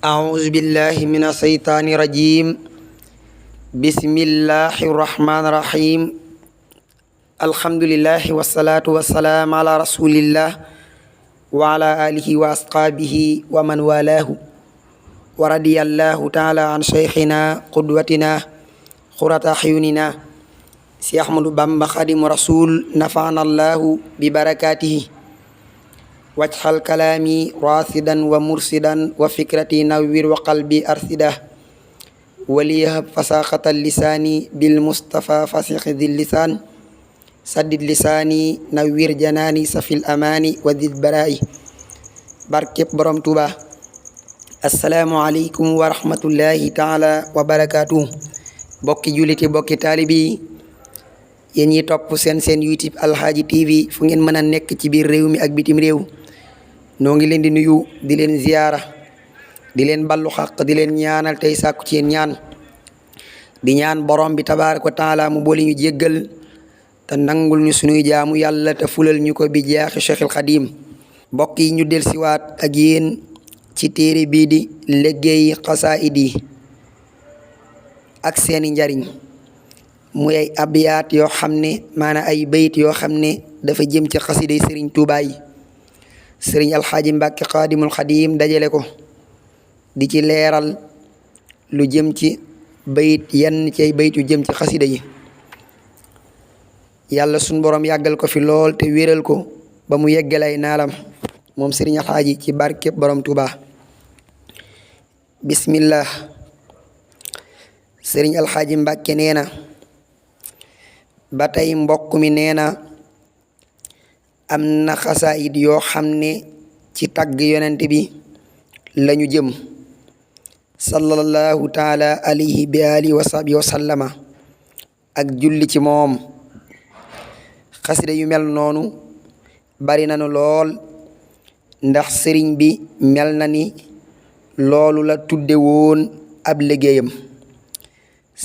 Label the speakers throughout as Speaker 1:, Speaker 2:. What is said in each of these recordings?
Speaker 1: أعوذ بالله من الشيطان الرجيم بسم الله الرحمن الرحيم الحمد لله والصلاة والسلام على رسول الله وعلى آله وأصحابه ومن والاه ورضي الله تعالى عن شيخنا قدوتنا قرة أعيننا سي أحمد بامبا خادم رسول نفعنا الله ببركاته واجعل كلامي راشدا ومرشدا وفكرتي نوّر وقلبي أرشدا وليهب فصاحة اللسان بالمصطفى فصيح ذي اللسان سدد لساني نوّر جناني سفي الأمان وذي البراء barkeb borom Tuuba asalaamualeykum wa rahmatullahi taala wa barakaatu bokki julliti bokki taalibi yéen ñi topp seen YouTube Alxaaji TV fu ngeen mën a nekk ci biir réew mi ak bitim réew noo ngi leen di nuyu di leen ziyaara di leen ballu xaq di leen ñaanal tey sàkku ci yéen ñaan di ñaan borom bi tabaaraka wa taala mu boole ñu jéggal te nangul ñu sunuy jaamu yàlla te fulal ñu ko bi jaaxi Cheikhul Xadim mbokk yi ñu del siwaat ak yéen ci téere bii di liggéey xasaayid yi ak seeni njariñ muy ay abiyaat yoo xam ne maanaam ay bayit yoo xam ne dafa jëm ci xasiday sëriñ Tuubaa yi sëriñ alxaaji Mbàkke xaadimul xadim dajale ko di ci leeral lu jëm ci bayit yenn ci ay bayit yu jëm ci xasida yi yàlla suñ borom yàggal ko fi lool te wéral ko ba mu yeggal ay naalam moom sëriñ alxaaji ci barkeb borom Tuubaa bismillah sëriñ alxaaji Mbàkke nee na ba tey mbokk mi nee na am na xasaayid yoo xam ne ci tagg yonent bi lañu jëm sallallahu taala alayhi bi alihi wa sahbihi wa sallama ak julli ci moom xasida yu mel noonu bari nanu lool ndax sëriñ bi mel na ni loolu la tudde woon ab liggéeyam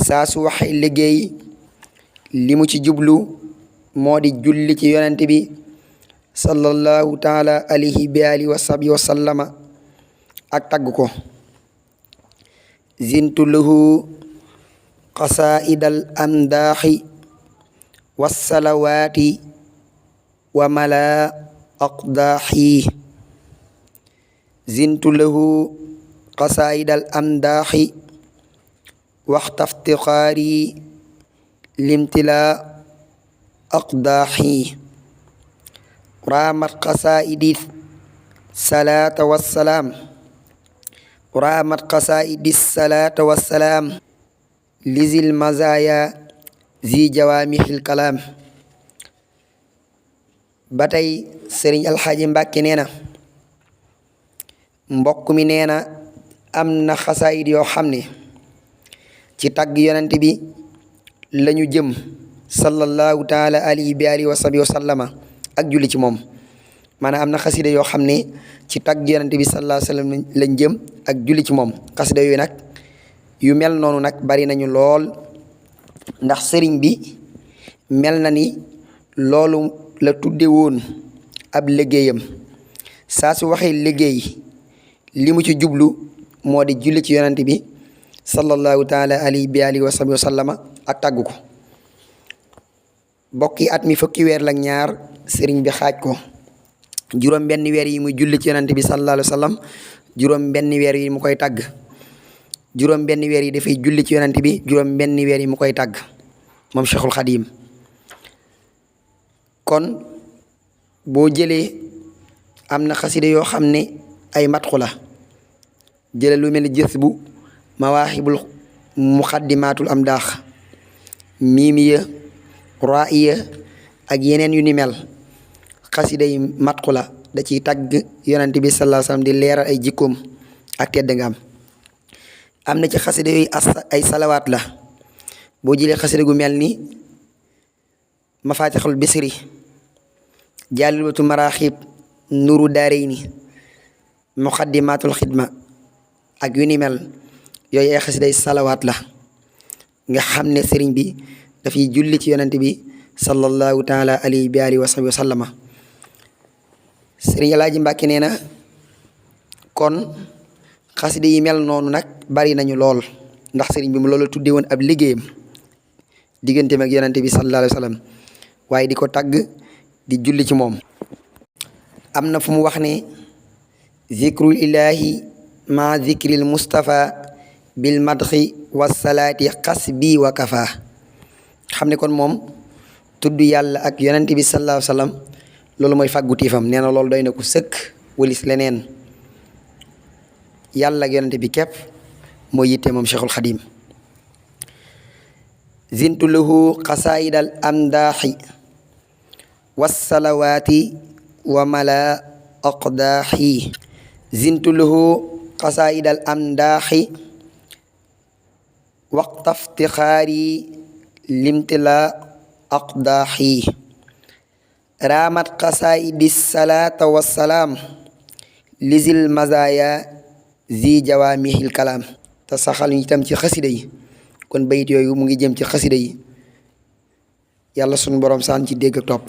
Speaker 1: saa su waxee liggéey li mu ci jublu moo di julli ci yonent bi sallallahu taala alayhi bi alihi wa sahbihi wa sallama ak tagg ko zintu lahu qasaidal amdaaxi wassalawaati wa mala aqdaaxi zintu lahu qasaidal amdaaxi waxtaftiqaari limtila aqdaaxi raamat qasaidi salaata wassalaam raamat qasaidi salaata wassalaam lizil mazaaya zi jawaamixil kalaam ba tey sëriñ alxaaji Mbàkke nee na mbokk mi nee na am na xasaayid yoo xam ne ci tagg yonent bi lañu jëm sallallahu taala alayhi bi alihi wa sahbihi wa sallama ak julli ci moom maanaam am na xasida yoo xam ne ci tagg yonent bi sallallahu alayhi wa sallam lañ jëm ak julli ci moom xasida yooyu nag yu mel noonu nag bari nañu lool ndax sëriñ bi mel na ni loolu la tudde woon ab liggéeyam saa su waxee liggéey li mu ci jublu moo di julli ci yonent bi sallallahu taala alayhi bi alihi wa sahbihi wa sallama ak tàggu ko bokki at mi fukki weer la ñaar sëriñ bi xaaj ko juróom benn weer yi muy julli ci yonent bi sallallahu alayhi wa sallam juróom benn weer yi mu koy tàgg juróom benn weer yi dafay julli ci yonent bi juróom benn weer yi mu koy tàgg moom Cheikhul Xadim kon boo jëlee am na xasida yoo xam ne ay matxu la jële lu mel ni jës bu mawaaxibul muxaddimaatul am daax miimiya ra'iya ak yeneen yu ni mel xasida yi matxu la da ciy tagg yonent bi sallallahu alayhi wasallam di leeral ay jikkoom ak tedd nga am na ci xasida yooyu ay salawaat la boo jëlee xasida gu mel ni mafatixul bisri jaalibatu maraaxib nuru daarayni muxaddimaatul xidma ak yu ni mel yooyu ay xasida ay salawaat la nga xam ne sëriñ bi dafay julli ci yonent bi sallallahu taala alayhi bi alihi wa sahbihi wa sallama sëriñ Alaaji Mbàkke nee na kon xasida yi mel noonu nag bari nañu lool ndax sëriñ bi mu loolu tuddee woon ab liggéeyam digganteem ak yonente bi sallallahu alayhi wa sallam waaye di ko tagg di julli ci moom. am na fu mu wax ne zikrul ilahi ma zikril mustafa bil madxi wasalaati xasbi wa kafa. xam ne kon moom tudd yàlla ak yonente bi sallallahu alayhi wa sallam loolu mooy fàggu tiifam. nee na loolu doy na ko sëkk walis leneen. yàlla ak yonente bi képp moo yitte moom Cheikhul Xadim. zintu lahu xasaayidal amdaaxi wassalawaati wa mala aqdaaxi. zintu lahu xasaayidal amdaaxi waqta iftixaari limtila aqdaaxi. raamat xasaayidi salaata wassalaam lizil mazaaya zi jawaamihil kalaam. te saxal ñu itam ci xasida yi kon bayit yooyu mu ngi jëm ci xasida yi yàlla sunu borom saan ci dégg ak topp.